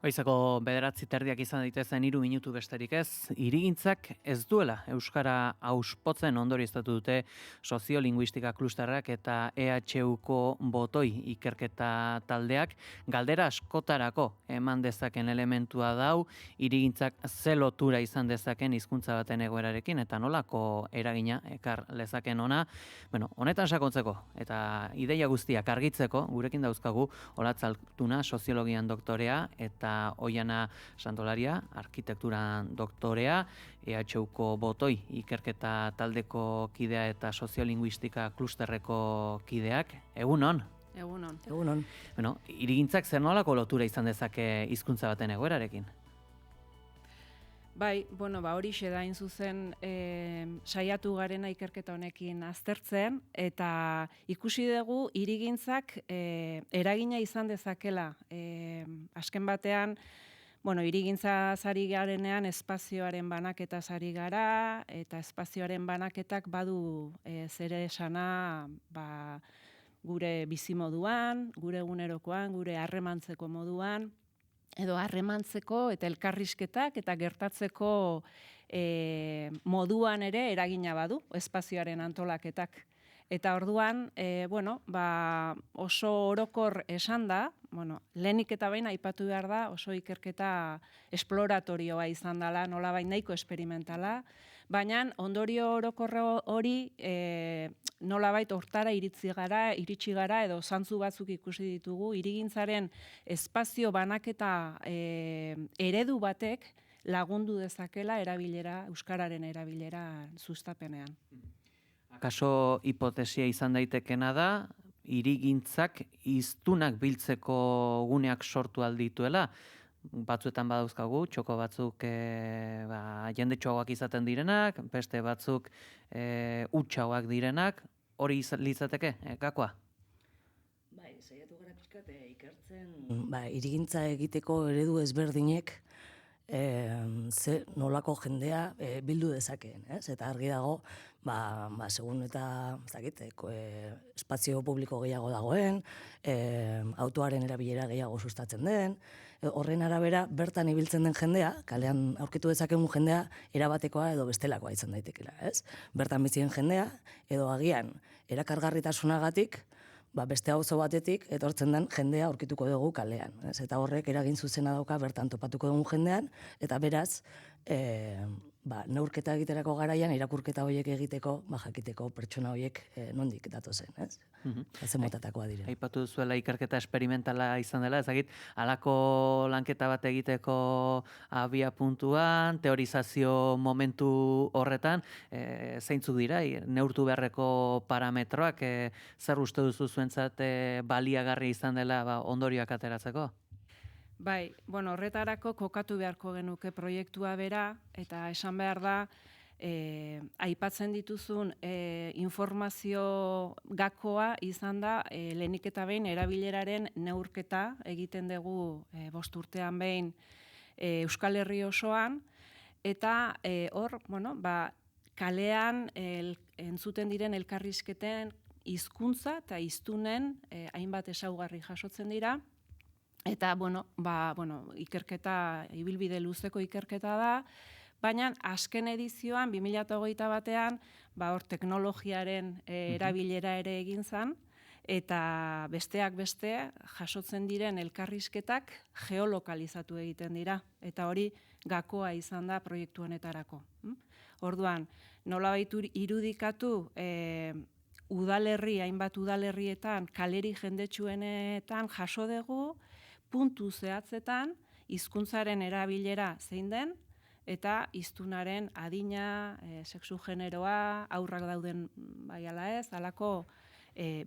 Goizeko 9:30 izan daitezen 3 minutu besterik ez, hirigintzak ez duela euskara auspotzen ondorioztatu dute soziolinguistika klusterrak eta EHUko botoi ikerketa taldeak. Galdera askotarako eman dezaken elementua dau, hirigintzak ze lotura izan dezaken hizkuntza baten egoerarekin eta nolako eragina ekar lezaken ona. Honetan sakontzeko eta ideia guztiak argitzeko gurekin dauzkagu Olatz Altuna soziologian doktorea eta Oiana Santolaria, arkitekturan doktorea, EHUko botoi ikerketa taldeko kidea eta soziolinguistika klusterreko kideak. Egunon? Egunon. Egunon. Hirigintzak zer nolako lotura izan dezake hizkuntza baten egoerarekin? Bai, hori da hain zuzen saiatu garena ikerketa honekin aztertzen, eta ikusi dugu hirigintzak eragina izan dezakela. Azken batean, hirigintza zari garenean espazioaren banaketa zari gara, eta espazioaren banaketak badu zere esana gure bizimoduan, gure egunerokoan, gure harremantzeko moduan, edo harremantzeko eta elkarrizketak eta gertatzeko moduan ere eragina badu espazioaren antolaketak. Eta orduan, oso orokor esan da, lehenik eta behin aipatu behar da, oso ikerketa esploratorioa izan dela, nolabait nahiko esperimentala, baina ondorio orokorre hori nolabait hortara iritsi gara edo zantzu batzuk ikusi ditugu, hirigintzaren espazio banaketa eredu batek lagundu dezakela euskararen erabilera sustapenean. Akaso hipotesia izan daitekena da, hirigintzak hiztunak biltzeko guneak sortu aldituela, batzuetan badauzkagu, txoko batzuk jendetsuagoak izaten direnak, beste batzuk hutsagoak direnak, hori litzateke, gakoa? Bai, saiatu gara pixkat ikertzen, hirigintza egiteko eredu ezberdinek nolako jendea bildu dezakeen, ez? Eta argi dago, segun eta espazio publiko gehiago dagoen, autoaren erabilera gehiago sustatzen den, horren arabera bertan ibiltzen den jendea, kalean aurkitu dezakegun jendea erabatekoa edo bestelakoa izan daitekela, ez? Bertan bizien jendea, edo agian erakargarritasunagatik, beste auzo batetik etortzen den jendea aurkituko dugu kalean. Eta horrek eragin zuzena dauka bertan topatuko dugu jendean, eta beraz, neurketa egiterako garaian, irakurketa horiek egiteko, jakiteko pertsona horiek nondik datozen, ez? Ezen motatakoa dira. Aipatu duzuela ikerketa esperimentala izan dela, ezagit, halako lanketa bat egiteko abia puntuan, teorizazio momentu horretan, zeintzuk dira, neurtu beharreko parametroak, zer uste duzu zuentzat baliagarri izan dela ondorioak ateratzeko? Bai, horretarako kokatu beharko genuke proiektua bera, eta esan behar da, aipatzen dituzun informazio gakoa izan da, lehenik eta behin erabileraren neurketa egiten dugu 5 urtean behin Euskal Herri osoan, eta hor, kalean entzuten diren elkarrizketen hizkuntza eta hiztunen hainbat ezaugarri jasotzen dira. Eta, ikerketa, ibilbide luzeko ikerketa da, baina azken edizioan, 2021 batean, hor teknologiaren erabilera ere egin zen, eta besteak beste jasotzen diren elkarrizketak geolokalizatu egiten dira. Eta hori gakoa izan da proiektu honetarako. Orduan, nolabait irudikatu udalerri, hainbat udalerrietan, kaleri jendetsuenetan jaso dugu, puntu zehatzetan, hizkuntzaren erabilera zein den, eta hiztunaren adina, sexu generoa, aurrak dauden bai ala ez, halako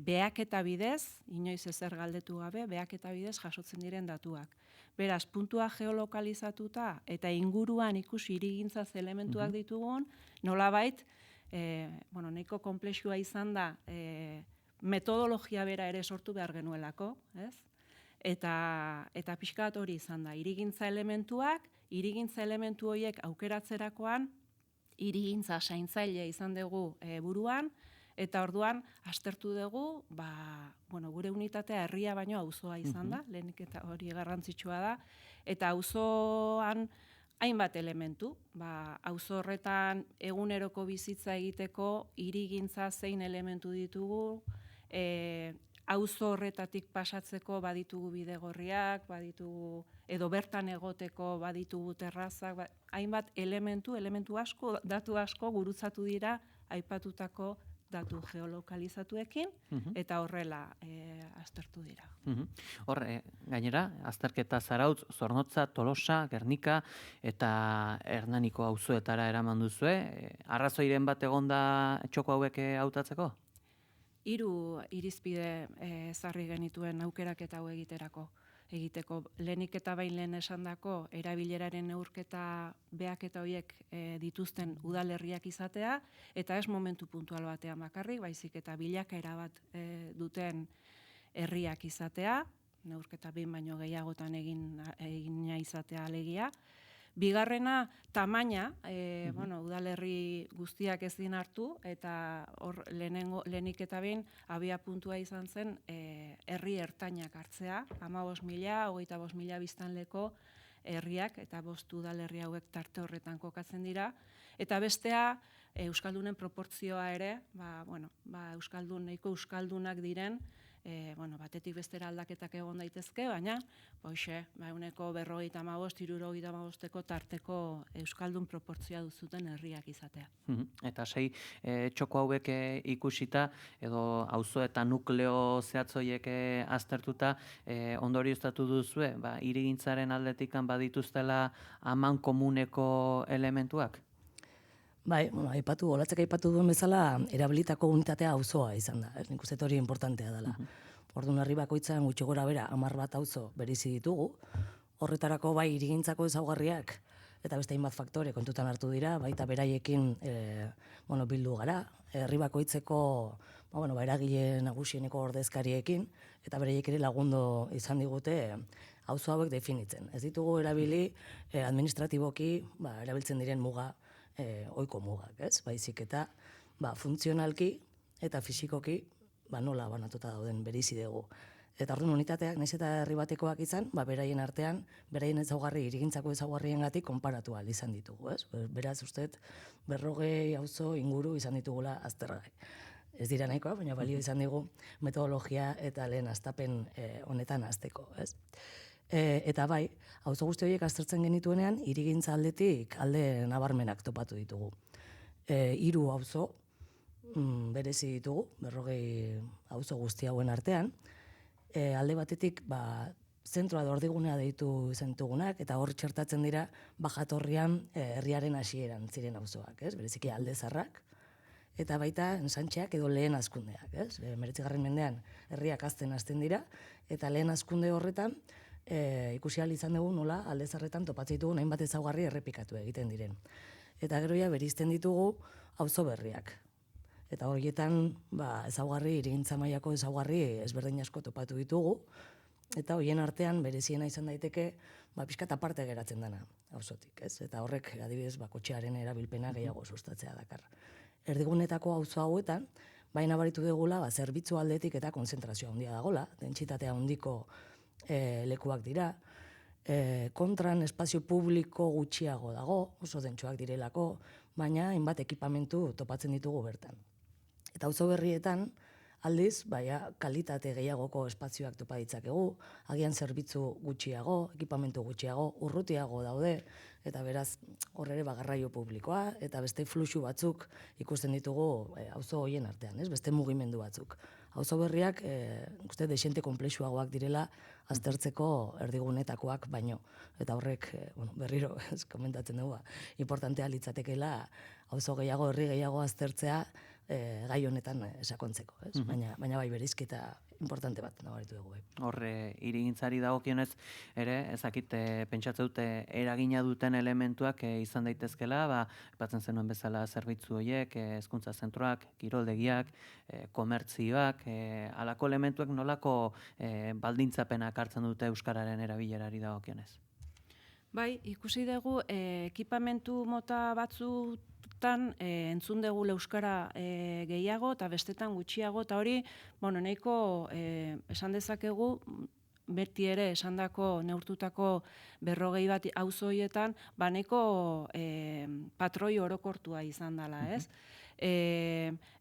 behaketa bidez, inoiz ezer galdetu gabe, behaketa bidez jasotzen diren datuak. Beraz, puntua geolokalizatuta eta inguruan ikusi hirigintza elementuak ditugun, nolabait, nahiko konplexua izan da, metodologia bera ere sortu behar genuelako, ez? Eta pixkat hori izan da, hirigintza elementu horiek aukeratzerakoan, hirigintza zaintzaile izan dugu buruan, Eta orduan, aztertu dugu, gure unitatea herria baino auzoa izan da, lehenik eta hori garrantzitsua da, eta auzoan hainbat elementu, auzo horretan eguneroko bizitza egiteko hirigintza zein elementu ditugu, auzo horretatik pasatzeko baditugu bidegorriak, baditugu edo bertan egoteko baditugu terrazak, hainbat elementu asko, datu asko gurutzatu dira aipatutako datu geolokalizatuekin, eta horrela aztertu dira. Hor, gainera, azterketa Zarautz, Zornotza, Tolosa, Gernika eta Hernaniko auzoetara eraman duzue. Arrazoiren bat egonda txoko hauek hautatzeko? 3 irizpide ezarri genituen aukeraketa hau egiteko. Lehenik eta bain lehen esandako erabileraren neurketa behaketa horiek dituzten udalerriak izatea, eta ez momentu puntual batean bakarrik, baizik eta bilakaera bat duten herriak izatea, neurketa 2 baino gehiagotan egina izatea alegia. Bigarrena, tamaina, udalerri guztiak ezin hartu, eta hor lehenik eta behin abia puntua izan zen herri ertainak hartzea, 15.000, 25.000 biztanleko herriak, eta 5 udalerri hauek tarte horretan kokatzen dira. Eta bestea, euskaldunen proportzioa ere, nahiko euskaldunak diren, batetik bestera aldaketak egon daitezke, baina, ehuneko 55-65 tarteko euskaldun proportzioa duzuten herriak izatea. Eta 6 txoko hauek ikusita, edo auzo eta nukleo zehatzoiek aztertuta, ondorioztatu duzue, hirigintzaren aldetikan badituztela aman komuneko elementuak? Bai, olatzek aipatu duen bezala, erabilitako unitatea auzoa izan da. Nik uste hori importantea dela. Orduan herri bakoitzan gutxi gora bera 10 bat auzo bereizi ditugu. Horretarako bai hirigintzako ezaugarriak eta beste hainbat faktore kontutan hartu dira, baita beraiekin bildu gara. Herri bakoitzeko eragile nagusieneko ordezkariekin eta beraiek ere lagundu izan digute auzo hauek definitzen. Ez ditugu erabili administratiboki erabiltzen diren muga ohiko mugak, ez? Baizik eta funtzionalki eta fisikoki nola banatuta dauden bereizi dugu. Eta orduan unitateak nahiz eta herri batekoak izan, beraien artean, beraien ezaugarri, hirigintzako ezaugarriengatik konparatu ahal izan ditugu, ez? Beraz, usteet 40 auzo inguru izan ditugula aztergai. Ez dira nahikoa, baina balio izan digu metodologia eta lehen hastapen honetan hasteko, ez? Eta bai, auzo guzti horiek aztertzen genituenean, hirigintza aldetik alde nabarmenak topatu ditugu. 3 auzo berezi ditugu, 40 auzo guzti hauen artean. Alde batetik, zentroa edo ordigunea deitu izan ditugunak, eta hor txertatzen dira jatorrian herriaren hasieran ziren auzoak, ez? Bereziki Alde Zaharrak, eta baita ensantxeak edo lehen hazkundeak, ez? 19. mendean herriak hasten dira, eta lehen hazkunde horretan ikusi ahal izan dugu nola Alde Zaharretan topatzen ditugu hainbat ezaugarri errepikatu egiten diren. Eta gero bereizten ditugu auzo berriak. Eta horietan ezaugarri, hirigintza mailako ezaugarri ezberdin asko topatu ditugu, eta horien artean bereziena izan daiteke pixkat aparte geratzen dena auzotik, ez? Eta horrek adibidez kotxearen erabilpena gehiago sustatzea dakar. Erdigunetako auzo hauetan, nabaritu dugula zerbitzu aldetik eta konzentrazioa handia dagola, dentsitatea handiko lekuak dira, kontran espazio publiko gutxiago dago, oso dentsuak direlako, baina hainbat ekipamentu topatzen ditugu bertan. Eta auzo berrietan, aldiz, kalitate gehiagoko espazioak topa ditzakegu, agian zerbitzu gutxiago, ekipamentu gutxiago, urrutiago daude, eta beraz, hor ere garraio publikoa, eta beste fluxu batzuk ikusten ditugu auzo horien artean, beste mugimendu batzuk. Auzo berriak, uste, desente konplexuagoak direla aztertzeko erdigunetakoak baino. Eta horrek, berriro, komentatzen dugu, importantea litzatekeela auzo gehiago, herri gehiago aztertzea gai honetan sakontzeko. Baina bai bereizketa importante bat nabaritu dugu. Horre, hirigintzari dagokionez ere, ezakit pentsatzen dute eragina duten elementuak izan daitezkela, aipatzen zenuen bezala zerbitzu horiek, hezkuntza zentroak, kiroldegiak, komertzioak, halako elementuak nolako baldintzapenak hartzen dute euskararen erabilerari dagokionez? Bai, ikusi dugu ekipamentu mota batzutan entzun dugu euskara gehiago eta bestetan gutxiago, eta hori, nahiko esan dezakegu, beti ere esandako neurtutako 40 bat auzo horietan, nahiko patroi orokortua izan dela, ez?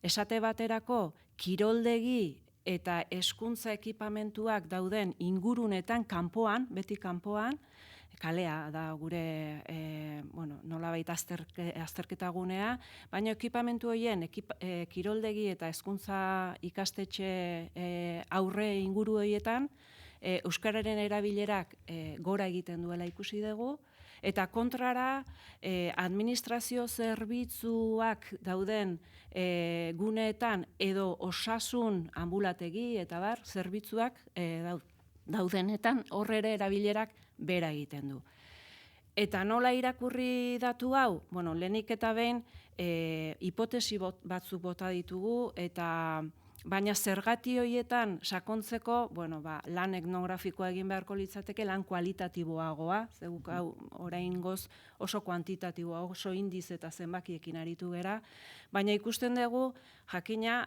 Esate baterako, kiroldegi eta hezkuntza ekipamentuak dauden ingurunetan, kanpoan, beti kanpoan, kalea da gure nolabait azterketa gunea, baina ekipamentu horien kiroldegi eta hezkuntza ikastetxe aurre inguru horietan euskararen erabilerak gora egiten duela ikusi dugu, eta kontrara administrazio zerbitzuak dauden guneetan edo osasun ambulategi eta zerbitzuak daudenetan horre ere erabilerak bera egiten du. Eta nola irakurri datu hau? Lehenik eta behin hipotesi batzuk bota ditugu, baina zergati horietan sakontzeko, lan etnografikoa egin beharko litzateke, lan kualitatiboagoa, zeguk hau oraingoz oso kuantitatiboa, oso indiz eta zenbakiekin aritu gera, baina ikusten dugu, jakina,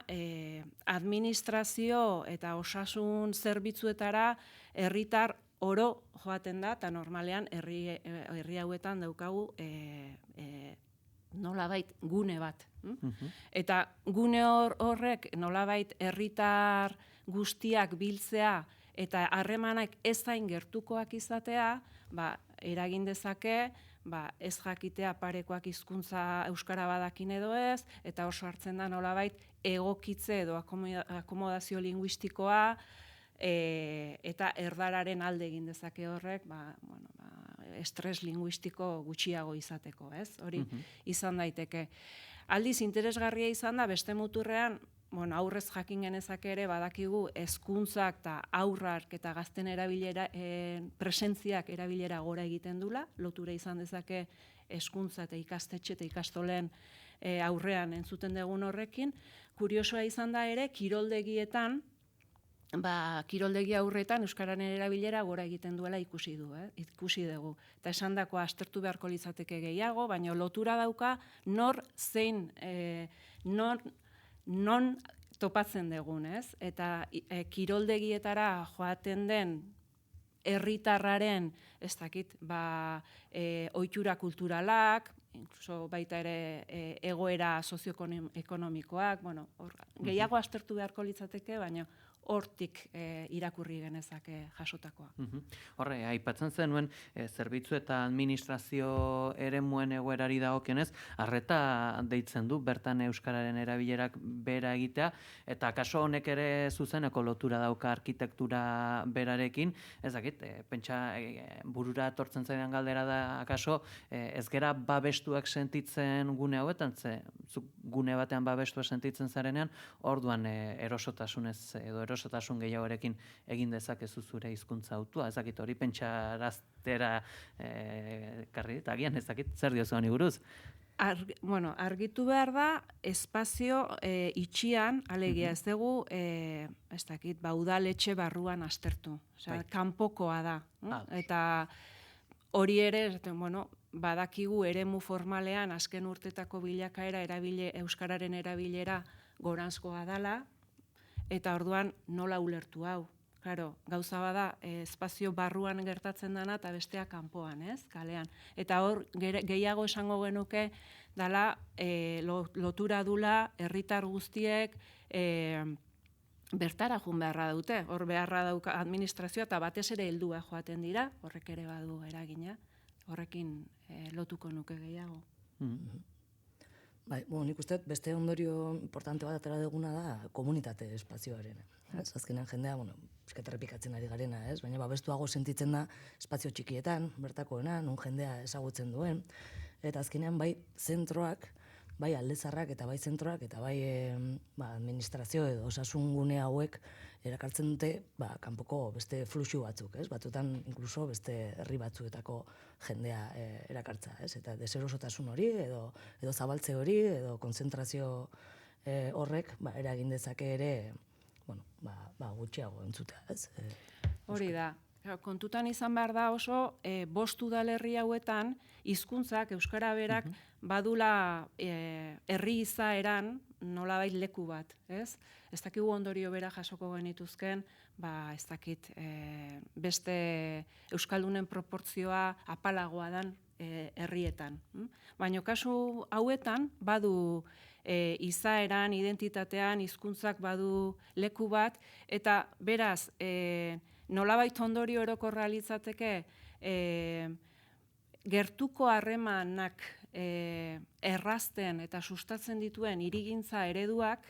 administrazio eta osasun zerbitzuetara herritar oro joaten da, eta normalean herri hauetan daukagu nolabait gune bat. Eta gune horrek nolabait herritar guztiak biltzea eta harremanak ez zain gertukoak izatea, eragin dezake, ez jakitea parekoak hizkuntza euskara badakin edo ez, eta oso hartzen da nolabait egokitze edo akomodazio linguistikoa, eta erdararen alde egin dezake horrek, estres linguistiko gutxiago izateko, ez? Hori izan daiteke. Aldiz, interesgarria izan da, beste muturrean, aurrez jakin genezake ere, badakigu hezkuntzak eta aurrak eta gazten erabilera, presentziak erabilera gora egiten dula, lotura izan dezake hezkuntza eta ikastetxe eta ikastolen aurrean entzuten dugun horrekin. Kuriosoa izan da ere, kiroldegietan, kiroldegi aurretan euskararen erabilera gora egiten duela ikusi dugu. Eta esandako aztertu beharko litzateke gehiago, baina lotura dauka non topatzen dugun, ez? Eta kiroldegietara joaten den herritarraren, ez dakit, ohitura kulturalak, incluso baita ere egoera sozioekonomikoak, gehiago aztertu beharko litzateke, baina hortik irakurri genezake jasotakoa. Horre, aipatzen zenuen, zerbitzu eta administrazio eremuen egoerari dagokionez, arreta deitzen du, bertan euskararen erabilerak bera egitea, eta kaso honek ere zuzeneko lotura dauka arkitektura berarekin, ez dakit, pentsa burura etortzen zaidan galdera da, kaso, ez gera babestuak sentitzen gune hauetan, zuk gune batean babestua sentitzen zarenean, orduan erosotasunez edo erosotasun gehiagorekin egin dezakezu zure hizkuntza hautua, ez dakit hori pentsaraztera karri dit, agian ez dakit zer diozu honi buruz. Argitu behar da, espazio itxian, alegia ez dugu, ez dakit, udaletxe barruan aztertu. Kanpokoa da. Eta hori ere, badakigu eremu formalean azken urtetako bilakaera euskararen erabilera goranzkoa dela, eta orduan nola ulertu hau. Claro, gauza bada, espazio barruan gertatzen dana eta bestea kanpoan, ez? Kalean. Eta hor, gehiago esango genuke, dala, lotura dula, herritar guztiek, bertara jun beharra dute. Hor beharra dauka administrazioa eta batez ere heldua joaten dira, horrek ere badu eragina. Horrekin lotuko nuke gehiago. Nik uste beste ondorio importante bat atera duguna da komunitate espazioaren. Azkenean jendea, errepikatzen ari garena, baina babestuago sentitzen da espazio txikietan, bertakoena, non jendea ezagutzen duen, eta azkenean bai zentroak, bai aldezarrak eta bai zentroak, eta bai administrazio edo osasun gune hauek erakartzen dute kanpoko beste fluxu batzuk, batzutan inkluso beste herri batzuetako jendea erakartza, eta deserosotasun hori edo zabaltze hori edo konzentrazio horrek eragin dezake ere gutxiago entzutea, ez? Hori da. Kontutan izan behar da oso, 5 udalerri hauetan, hizkuntzak euskara berak badula herri izaeran nolabait leku bat, ez? Ez dakigu ondorio bera jasoko genituzken, ez dakit, beste euskaldunen proportzioa apalagoa dan herrietan. Baina kasu hauetan badu izaeran, identitatean, hizkuntzak badu leku bat, eta beraz, nolabait ondorio orokorra litzateke gertuko harremanak errazten eta sustatzen dituen hirigintza ereduak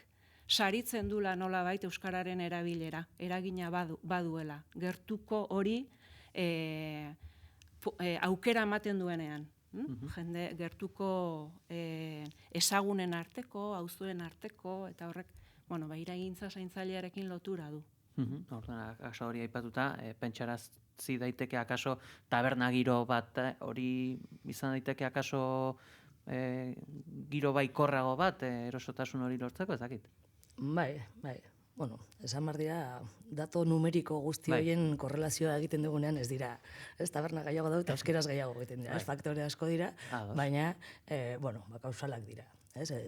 saritzen dula nolabait euskararen erabilera, eragina baduela. Gertuko hori aukera ematen duenean. Jende gertuko ezagunen arteko, auzoen arteko, eta horrek, hirigintza zaintzailearekin lotura du. Akaso hori aipatuta, pentsarazi daiteke akaso taberna giro bat, hori izan daiteke akaso giro baikorrago bat, erosotasun hori lortzeko, ez dakit? Bai. Esan behar dira, dato numeriko guzti horien korrelazioa egiten dugunean ez dira. Ez taberna gehiago dut, eta euskeraz gehiago egiten dira. Ez faktore asko dira, baina, kausalak dira.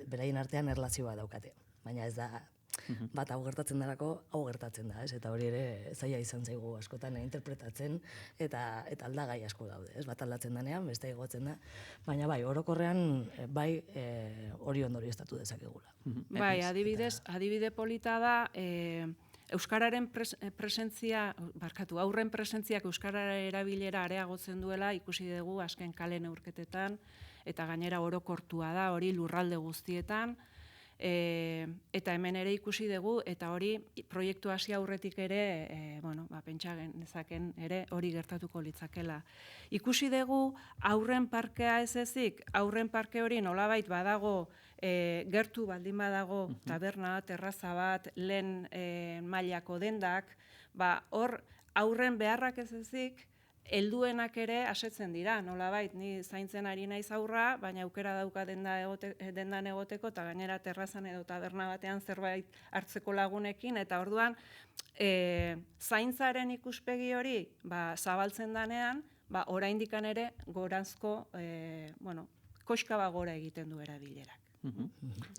Beraien artean erlazioa daukate. Baina ez da, bat hau gertatzen darako, hau gertatzen da, eta hori ere zaila izan zaigu askotan interpretatzen, eta aldagai asko daude, bat aldatzen danean, beste igotzen da, baina orokorrean, hori ondorioztatu dezakegula. Bai, adibide polita da, euskararen aurren presentziak euskarara erabilera areagotzen duela, ikusi dugu azken kale neurketetan, eta gainera orokortua da, hori lurralde guztietan, eta hemen ere ikusi dugu, eta hori proiektu hasi aurretik ere, pentsa genezaken ere hori gertatuko litzakela. Ikusi dugu aurren parkea ez ezik, aurren parke hori nolabait badago, gertu baldin badago, taberna, terraza bat, lehen mailako dendak, hor aurren beharrak ez ezik, helduenak ere asetzen dira, nolabait, ni zaintzen ari naiz aurra, baina aukera dauka dendan egoteko, eta gainera terrazan edo taberna batean zerbait hartzeko lagunekin, eta orduan, zaintzaren ikuspegi hori zabaltzen danean, oraindikan ere gorazko, koxka gora egiten du erabilerak.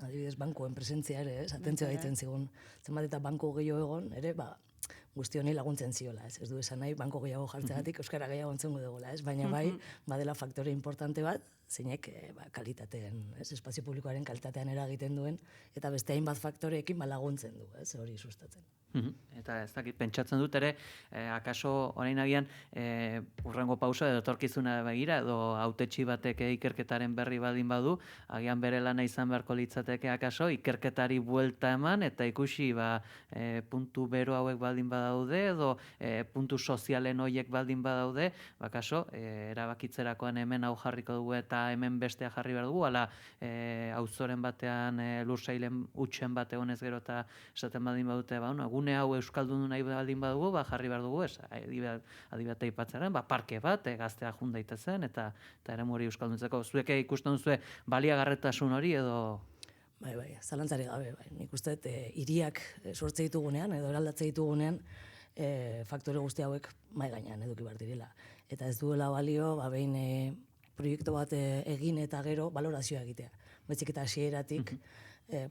Adibidez, bankuen presentzia ere, atentzioa egiten zigun, zenbat eta banko gehiago egon, ere, guzti honi laguntzen ziola, ez du esan nahi, banko gehiago jartzegatik euskara gehiago entzungo dugola, baina badela faktore importante bat, zeinek kalitatean, espazio publikoaren kalitatean eragiten duen, eta beste hainbat faktoreekin laguntzen du, hori sustatzen. Eta ez dakit, pentsatzen dut ere, akaso orain agian urrengo pausa edo etorkizuna begira, edo hautetsi batek ikerketaren berri badin badu, agian bere lana izan beharko litzateke akaso, ikerketari buelta eman, eta ikusi puntu bero hauek baldin badaude, edo puntu sozialen horiek baldin badaude, akaso, erabakitzerakoan hemen hau jarriko dugu eta hemen bestea jarri behar dugu, ala auzoren batean lursailen utxen bat egonez gero eta esaten badin badute, gune hau euskaldun nahi baldin badugu, jarri behar dugu, adibate aipatzaren, parke bat, gaztea jun daitezen, eta eremu hori euskalduntzeko. Zuek ikusten duzue baliagarretasun hori edo... Bai, zalantzari gabe, nik uste hiriak sortze ditugunean, edo eraldatze ditugunean, faktore guzti hauek mai gainean eduki behar direla. Eta ez duela balio, behin proiektu bat egin eta gero balorazioa egitea. Baizik eta hasieratik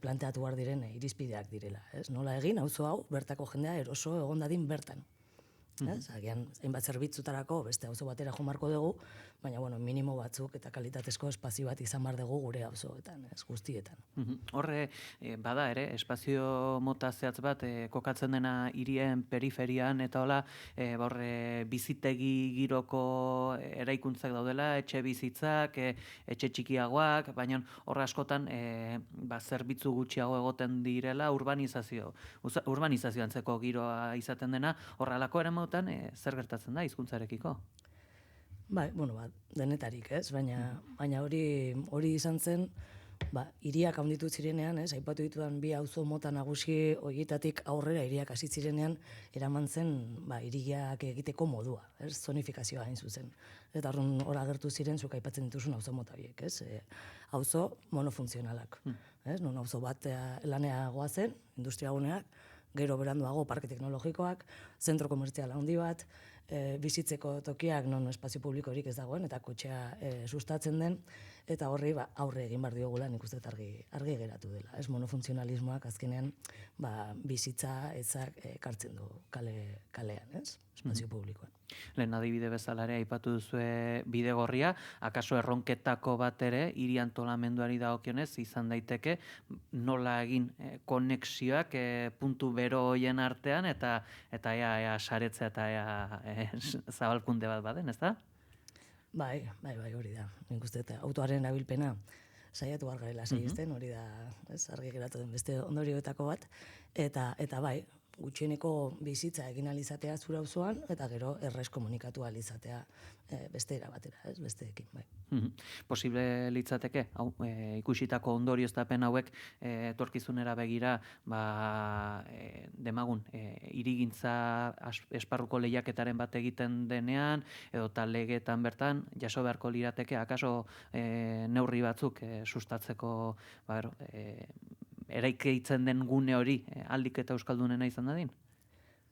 planteatu behar diren irizpideak direla. Nola egin, auzo hau, bertako jendea eroso egon dadin bertan. Agian, hainbat zerbitzutarako beste auzo batera jo marko dugu, baina minimo batzuk eta kalitatezko espazio bat izan behar dugu gure auzoetan, guztietan. Horre, bada ere, espazio mota zehatz bat, kokatzen dena hirien periferian, eta hola, bizitegi giroko eraikuntzak daudela, etxe bizitzak, etxe txikiagoak, baina horre askotan zerbitzu gutxiago egoten direla urbanizazio antzeko giroa izaten dena, horrelako ere mautan, zer gertatzen da hizkuntzarekiko? Bai, denetarik, baina hori izan zen, hiriak handitu zirenean, aipatu ditudan bi auzo mota nagusi horietatik aurrera hiriak hasi zirenean eraman zen hiriak egiteko modua, zonifikazioa hain zuzen. Eta hor agertu ziren zuk aipatzen dituzun auzo mota horiek, auzo monofuntzionalak. Non auzo bat lanea goazen, industria guneak, gero beranduago parke teknologikoak, zentro komertzial handi bat, bizitzeko tokiak non espazio publikorik ez dagoen eta kotxea sustatzen den, eta horri aurre egin behar diogula nik uste argi geratu dela. Ez monofuntzionalismoak azkenean bizitza ezak ekartzen du kalean, ez? Espazio publikoan. Lehen adibide bezala ere aipatu duzue Bidegorria, akaso erronketako bat ere hiri antolamenduari dagokionez izan daiteke nola egin konexioak puntu bero hoien artean eta ea saretzea eta ea zabalkunde bat baden, ezta? Bai, hori da. Nik uste eta autoaren erabilpena saiatu behar garela saiesten, hori da, ez, argi geratu den beste ondorioetako bat, eta bai, gutxieneko bizitza egin alizatea zura auzoan eta gero errez komunikatu alizatea beste era batera, ez, besteekin, bai. Posible litzateke, ikusitako ondorioztapen hauek etorkizunera begira, demagun, hirigintza esparruko lehiaketaren bat egiten denean, edo legeetan bertan, jaso beharko lirateke, akaso neurri batzuk sustatzeko, eraikeitzen den gune hori aldik eta euskaldunena izan dadin?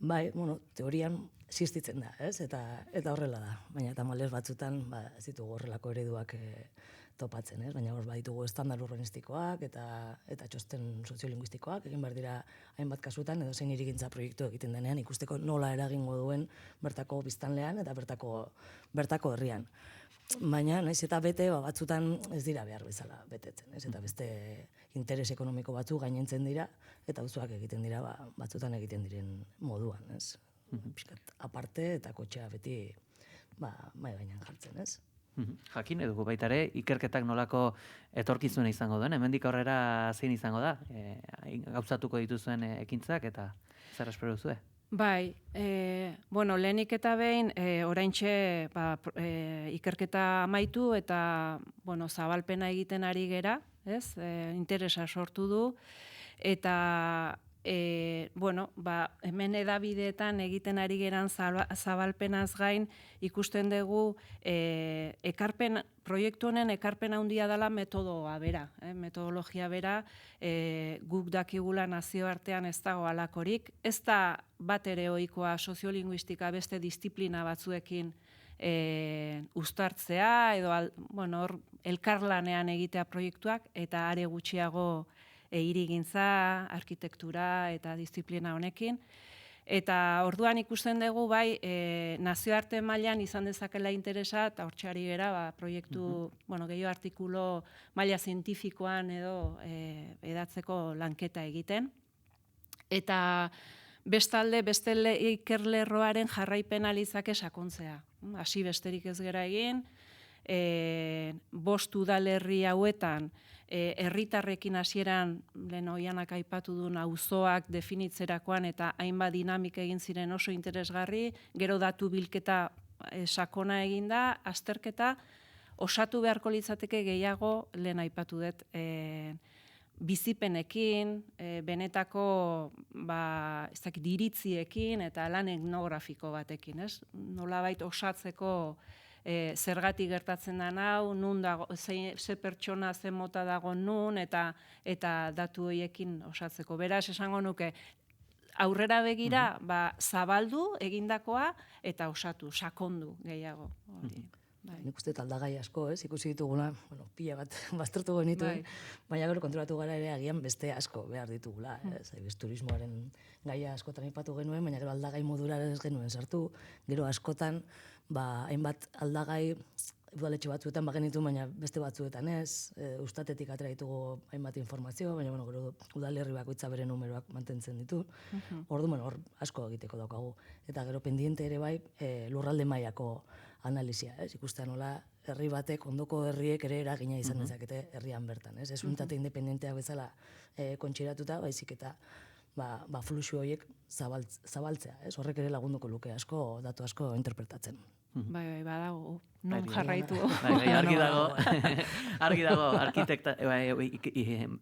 Bai, teorian existitzen da, ez? Eta horrela da. Baina tamalez batzutan ez ditugu horrelako ereduak topatzen, ez? Baina hor baditugu estandar urbanistikoak eta txosten soziolinguistikoak egin behar dira hainbat kasutan edo zein hirigintza proiektu egiten denean ikusteko nola eragingo duen bertako biztanlean eta bertako herrian. Baina, naiz eta bete, batzutan ez dira behar bezala betetzen, ez? Eta beste interes ekonomiko batzu gainentzen dira, eta auzoak egiten dira, batzutan egiten diren moduan, ez? Piskat aparte eta kotxea beti mai gainean jartzen, ez? Jakin edugu baita ere, ikerketak nolako etorkizuna izango duen, hemendik aurrera zein izango da, gauzatuko dituzuen ekintzak eta zer espero duzue? Bai, lehenik eta behin, oraintxe ikerketa amaitu eta zabalpena egiten ari gera, ez? Interesa sortu du, eta hemen edabideetan egiten ari geran zabalpenaz gain ikusten dugu proiektu honen ekarpen handia dela metodoa bera, metodologia bera, guk dakigula nazioartean ez dago halakorik, ez da bat ere ohikoa soziolinguistika beste disiplina batzuekin uztartzea edo elkarlanean egitea proiektuak eta are gutxiago hirigintza, arkitektura eta disiplina honekin. Eta orduan ikusten dugu bai nazioarte mailan izan dezakela interesa eta hortxeari gera proiektu, gehiago artikulo maila zientifikoan edo edatzeko lanketa egiten. Eta bestalde, beste ikerlerroaren jarraipena litzake sakontzea. Hasi besterik ez gera egin, 5 udalerri hauetan, herritarrekin hasieran lehen Oianak aipatu duen auzoak definitzerakoan eta hainbat dinamika egin ziren oso interesgarri, gero datu bilketa sakona eginda, azterketa osatu beharko litzateke gehiago lehen aipatu dut bizipenekin, benetako diritziekin eta lan etnografiko batekin, ez? Nolabait osatzeko zergatik gertatzen da hau, nun dago, ze pertsona ze mota dago nun eta datu horiekin osatzeko. Beraz, esango nuke, aurrera begira, zabaldu egindakoa eta osatu, sakondu gehiago. Nik uste aldagai asko, ez? Ikusi ditugula, pila bat baztertu genituen, baina gero kontrolatu gara ere agian beste asko behar ditugula, ez? Turismoaren gaia askotan aipatu genuen, baina gero aldagai modura ez genuen sartu, gero askotan, hainbat aldagai udaletxe batzuetan bagenitu, baina beste batzuetan ez, ustatetik atera ditugu hainbat informazio, baina gero udalerri bakoitza bere numeroak mantentzen ditu. Orduan, hor asko egiteko daukagu. Eta gero pendiente ere bai, lurralde mailako analizia, ez? Ikusten nola herri batek, ondoko herriek ere eragina izan dezakete herrian bertan, ez? Ez unitate independenteak bezala kontxeratuta, baizik eta fluxu horiek zabaltzea, ez? Horrek ere lagunduko luke asko, datu asko interpretatzen. Bai, badago, non jarraitu. Argi dago,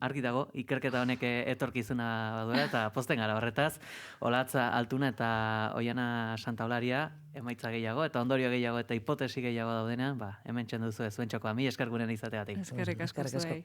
argi dago, ikerketa honek etorkizuna baduela, eta pozten gara horretaz, Olatza Altuna eta Oiana Santaolaria, emaitza gehiago, eta ondorio gehiago, eta hipotesi gehiago daudenean, hemen txenduzu zuen txokoa, mi esker guren izateagatik. Eskerrik asko zuei.